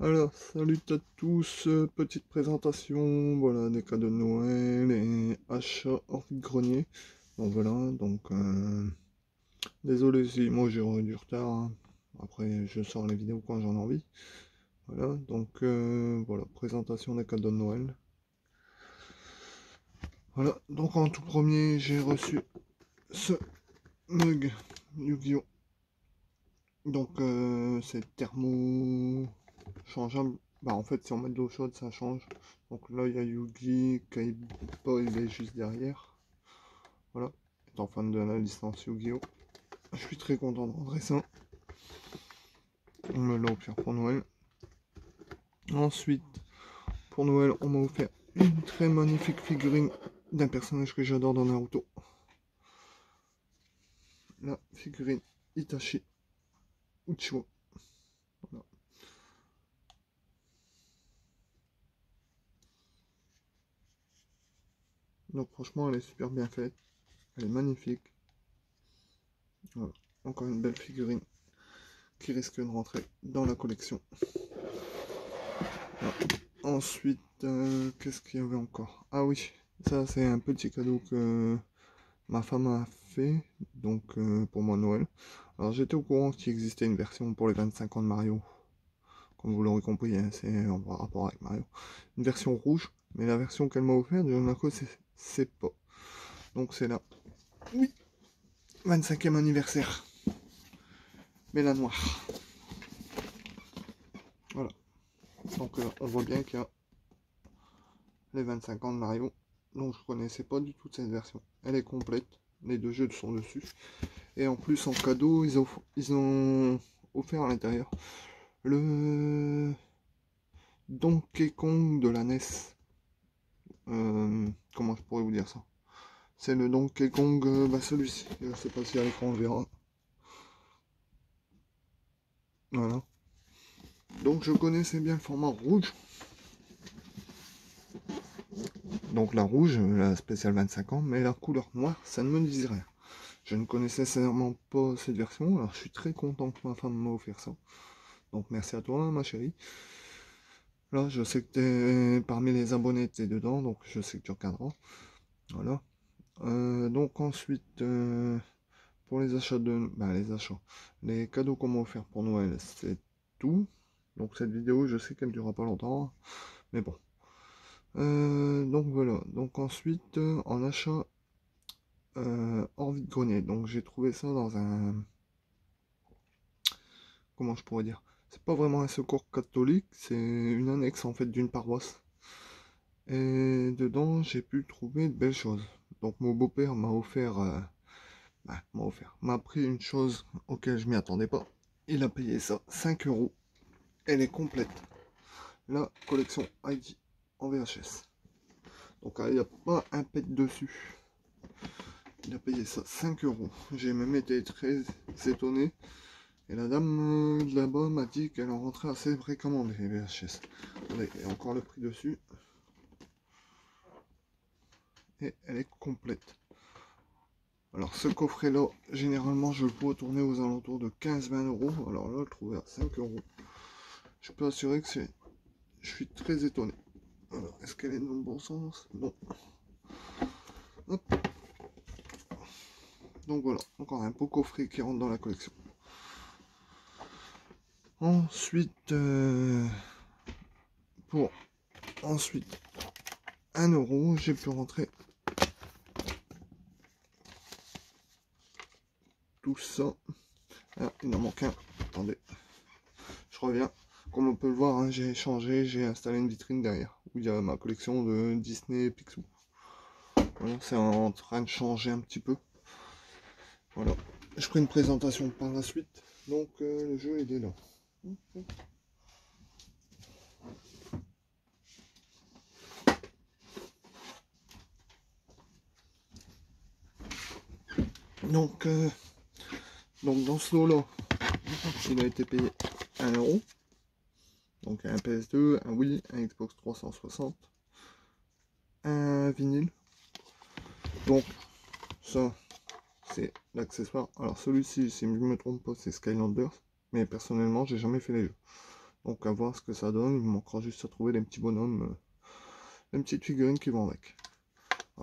Alors, salut à tous, petite présentation, voilà, des cadeaux de Noël et achats hors grenier. Donc voilà, désolé si moi j'ai du retard, hein. Après je sors les vidéos quand j'en ai envie. Voilà, voilà, présentation des cadeaux de Noël. Voilà, donc en tout premier, j'ai reçu ce mug Yu-Gi-Oh! C'est thermo changeable. Bah en fait si on met de l'eau chaude ça change. Donc là il y a Yugi, Kaiba il est juste derrière. Voilà. Étant fan de la licence Yu-Gi-Oh! Je suis très content de rentrer ça. On me l'a offert pour Noël. Ensuite, pour Noël, on m'a offert une très magnifique figurine d'un personnage que j'adore dans Naruto. La figurine Itachi Uchiwa. Voilà. Donc franchement elle est super bien faite. Elle est magnifique. Voilà. Encore une belle figurine qui risque de rentrer dans la collection. Voilà. Ensuite, qu'est-ce qu'il y avait encore? Ah oui, ça c'est un petit cadeau que ma femme a fait, pour moi Noël. Alors j'étais au courant qu'il existait une version pour les 25 ans de Mario. Comme vous l'aurez compris, hein, c'est en rapport avec Mario. Une version rouge, mais la version qu'elle m'a offerte, je ne la sais pas. Donc c'est là. Oui, 25e anniversaire. Mais la noire. Voilà. Donc on voit bien qu'il y a les 25 ans de Mario. Donc je connaissais pas du tout cette version. Elle est complète. Les deux jeux sont dessus. Et en plus en cadeau, ils ont offert à l'intérieur le Donkey Kong de la NES. Comment je pourrais vous dire ça? C'est le Donkey Kong, celui-ci. Je sais pas si à l'écran on verra. Voilà. Donc je connaissais bien le format rouge. Donc la rouge, la spéciale 25 ans, mais la couleur noire, ça ne me disait rien. Je ne connaissais sincèrement pas cette version, alors je suis très content que ma femme m'a offert ça. Donc merci à toi, ma chérie. Là, je sais que tu es parmi les abonnés, tu es dedans, donc je sais que tu regarderas. Voilà. Donc ensuite, pour les achats les cadeaux qu'on m'a offert pour Noël, c'est tout. Donc cette vidéo, je sais qu'elle durera pas longtemps, mais bon. Donc voilà. Donc ensuite, en achat hors vide-grenier. Donc j'ai trouvé ça dans un... Comment je pourrais dire? C'est pas vraiment un secours catholique, c'est une annexe en fait d'une paroisse. Et dedans, j'ai pu trouver de belles choses. Donc mon beau-père m'a pris une chose auquel je m'y attendais pas. Il a payé ça 5 euros. Elle est complète. La collection Heidi en VHS. Donc il n'y a pas un pet dessus. Il a payé ça 5 euros. J'ai même été très étonné. Et la dame là-bas m'a dit qu'elle en rentrait assez fréquemment des VHS. Regardez, il y a encore le prix dessus. Et elle est complète. Alors ce coffret là, généralement je le peux tourner aux alentours de 15-20 euros. Alors là, le trouver à 5 euros. Je peux assurer que je suis très étonné. Alors, est-ce qu'elle est dans le bon sens? Non. Hop. Donc voilà, encore un beau coffret qui rentre dans la collection. Ensuite, pour 1 euro, j'ai pu rentrer tout ça. Ah, il en manque un. Attendez, je reviens. Comme on peut le voir, hein, j'ai changé, j'ai installé une vitrine derrière où il y a ma collection de Disney et Picsou. Voilà, c'est en train de changer un petit peu. Voilà, je ferai une présentation par la suite. Donc le jeu il est là. Donc dans ce lot là, il a été payé 1 euro. Donc un PS2, un Wii, un Xbox 360, un vinyle. Donc ça c'est l'accessoire. Alors celui-ci, si je ne me trompe pas, c'est Skylanders. Mais personnellement, j'ai jamais fait les jeux. Donc à voir ce que ça donne, il me manquera juste à trouver les petits bonhommes, les petites figurines qui vont avec.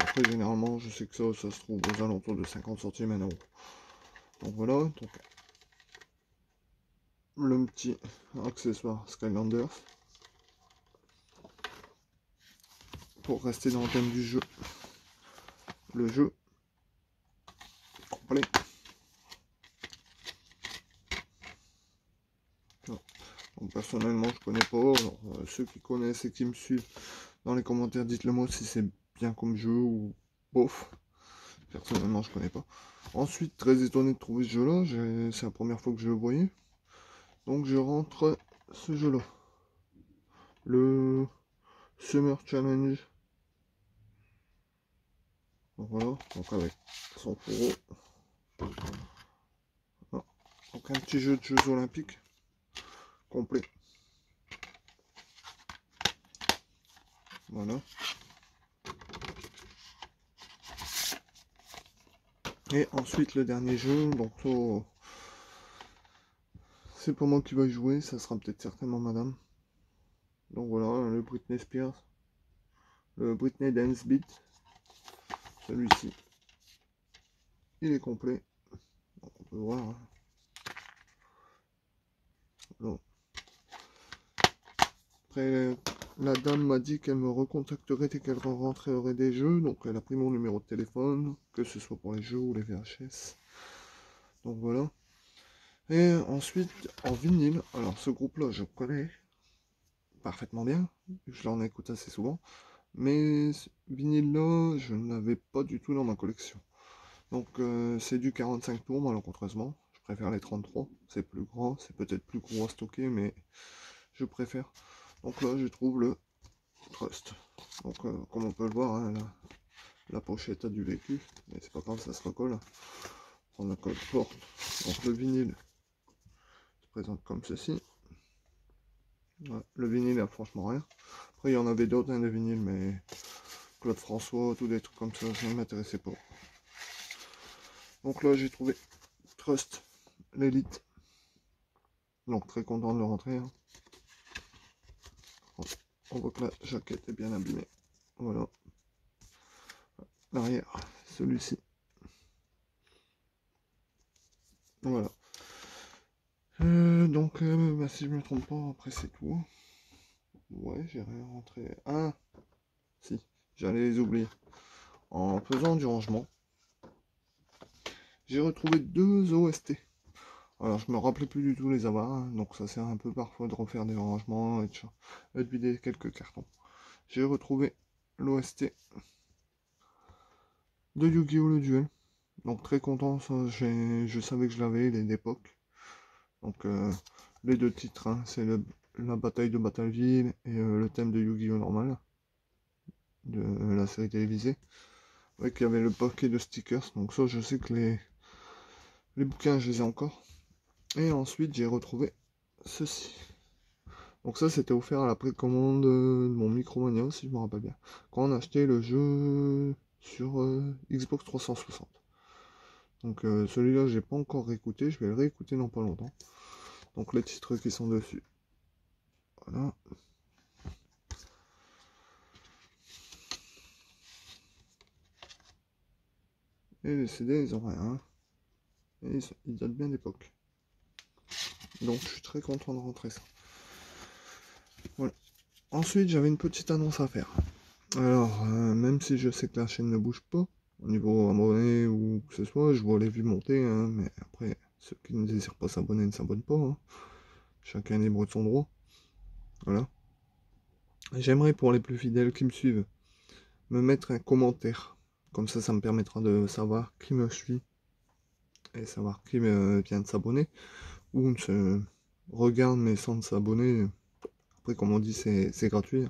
Après généralement je sais que ça se trouve aux alentours de 50 centimes, 1 euro. Donc voilà, donc le petit accessoire Skylanders. Pour rester dans le thème du jeu, le jeu complet. Donc, personnellement je connais pas, alors, ceux qui connaissent et qui me suivent dans les commentaires, dites-le moi si c'est bien comme jeu ou bof. Personnellement je connais pas. Ensuite, très étonné de trouver ce jeu là, c'est la première fois que je le voyais. Donc je rentre ce jeu là. Le Summer Challenge. Donc voilà, donc avec son fourreau. Voilà. Donc un petit jeu de Jeux Olympiques complet. Voilà. Et ensuite le dernier jeu, donc c'est pas moi qui va y jouer, ça sera peut-être certainement madame. Donc voilà, le Britney Spears, le Britney Dance Beat, celui-ci, il est complet. Donc on peut voir. Hein. Donc, après, la dame m'a dit qu'elle me recontacterait dès qu'elle rentrerait des jeux, donc elle a pris mon numéro de téléphone, que ce soit pour les jeux ou les VHS. Donc voilà. Et ensuite, en vinyle, alors ce groupe-là, je connais parfaitement bien, je l'en écoute assez souvent, mais ce vinyle-là, je ne l'avais pas du tout dans ma collection. Donc c'est du 45 tours, malheureusement, je préfère les 33, c'est plus grand, c'est peut-être plus gros à stocker, mais je préfère. Donc là, je trouve le Trust. Donc comme on peut le voir, hein, la pochette a du vécu, mais c'est pas grave, ça se recolle. On la colle forte. Donc le vinyle se présente comme ceci. Ouais, le vinyle a franchement rien. Après il y en avait d'autres hein, de vinyle, mais Claude François, tous des trucs comme ça ne m'intéressait pas. Donc là j'ai trouvé Trust, l'élite. Donc très content de le rentrer. Hein. On voit que la jaquette est bien abîmée. Voilà. L'arrière, celui-ci. Voilà. Donc bah, si je me trompe pas, après c'est tout. Ouais, j'ai rien rentré. Ah, si, j'allais les oublier. En faisant du rangement, j'ai retrouvé 2 OST. Alors, je me rappelais plus du tout les avoir, hein, donc ça sert un peu parfois de refaire des rangements et de vider quelques cartons. J'ai retrouvé l'OST de Yu-Gi-Oh! Le Duel. Donc très content, ça, je savais que je l'avais, il est d'époque. Donc les deux titres, hein, c'est la bataille de Battleville et le thème de Yu-Gi-Oh! Normal, de la série télévisée. Avec il y avait le paquet de stickers, donc ça je sais que les bouquins je les ai encore. Et ensuite j'ai retrouvé ceci. Donc ça c'était offert à la précommande de mon Micromania si je me rappelle bien. Quand on a acheté le jeu sur Xbox 360. Donc celui-là j'ai pas encore réécouté, je vais le réécouter dans pas longtemps. Donc les titres qui sont dessus. Voilà. Et les CD ils ont rien. Et ils datent bien d'époque. Donc je suis très content de rentrer ça. Voilà. Ensuite j'avais une petite annonce à faire. Alors, même si je sais que la chaîne ne bouge pas, au niveau abonné ou que ce soit, je vois les vues monter, hein, mais après, ceux qui ne désirent pas s'abonner ne s'abonnent pas. Hein. Chacun est libre de son droit. Voilà. J'aimerais pour les plus fidèles qui me suivent, me mettre un commentaire. Comme ça me permettra de savoir qui me suit et savoir qui vient de s'abonner ou se regarde mais sans s'abonner. Après, comme on dit, c'est gratuit.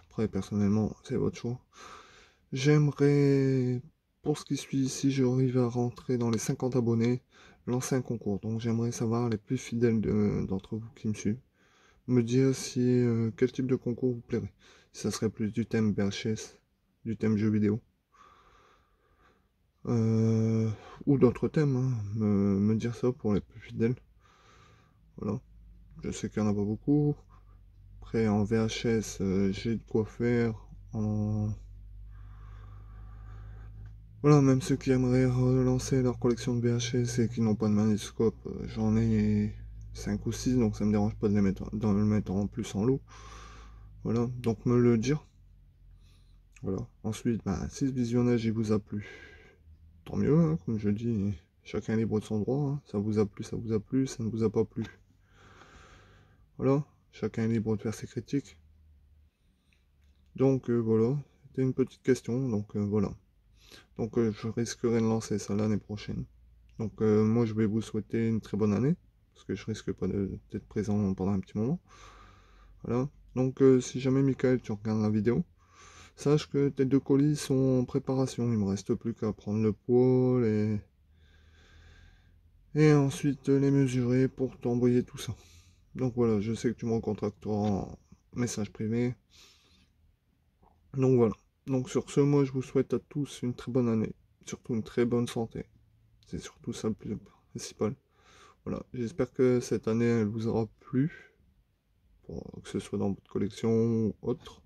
Après, personnellement, c'est votre choix. J'aimerais, pour ce qui suit, si j'arrive à rentrer dans les 50 abonnés, lancer un concours. Donc j'aimerais savoir les plus fidèles d'entre vous qui me suivent. Me dire si quel type de concours vous plairait. Si ça serait plus du thème VHS, du thème jeux vidéo. Ou d'autres thèmes. Hein. Me dire ça pour les plus fidèles. Voilà. Je sais qu'il n'y en a pas beaucoup. Après, en VHS, j'ai de quoi faire. Voilà, même ceux qui aimeraient relancer leur collection de VHS et qui n'ont pas de magnétoscope, j'en ai 5 ou 6, donc ça me dérange pas de les mettre, le mettre en plus en lot. Voilà, donc me le dire. Voilà. Ensuite, bah, si ce visionnage il vous a plu, tant mieux, hein, comme je dis, chacun est libre de son droit. Hein. Ça vous a plu, ça vous a plu, ça ne vous a pas plu. Voilà, chacun est libre de faire ses critiques. Donc voilà, c'était une petite question, donc voilà. Donc je risquerai de lancer ça l'année prochaine. Donc moi je vais vous souhaiter une très bonne année, parce que je risque pas d'être présent pendant un petit moment. Voilà. Donc si jamais Michael tu regardes la vidéo, sache que tes 2 colis sont en préparation. Il me reste plus qu'à prendre le poids et ensuite les mesurer pour t'envoyer tout ça. Donc voilà, je sais que tu me recontacteras en message privé. Donc voilà. Donc sur ce, moi je vous souhaite à tous une très bonne année, surtout une très bonne santé. C'est surtout ça le plus principal. Voilà, j'espère que cette année elle vous aura plu, que ce soit dans votre collection ou autre.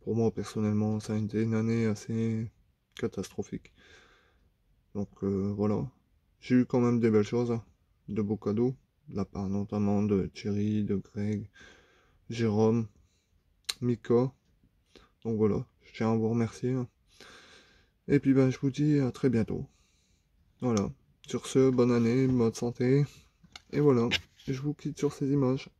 Pour moi personnellement, ça a été une année assez catastrophique. Donc voilà, j'ai eu quand même des belles choses, hein, de beaux cadeaux, de la part notamment de Thierry, de Greg, Jérôme, Mika. Donc voilà, je tiens à vous remercier. Hein. Et puis ben je vous dis à très bientôt. Voilà. Sur ce, bonne année, bonne santé. Et voilà, je vous quitte sur ces images.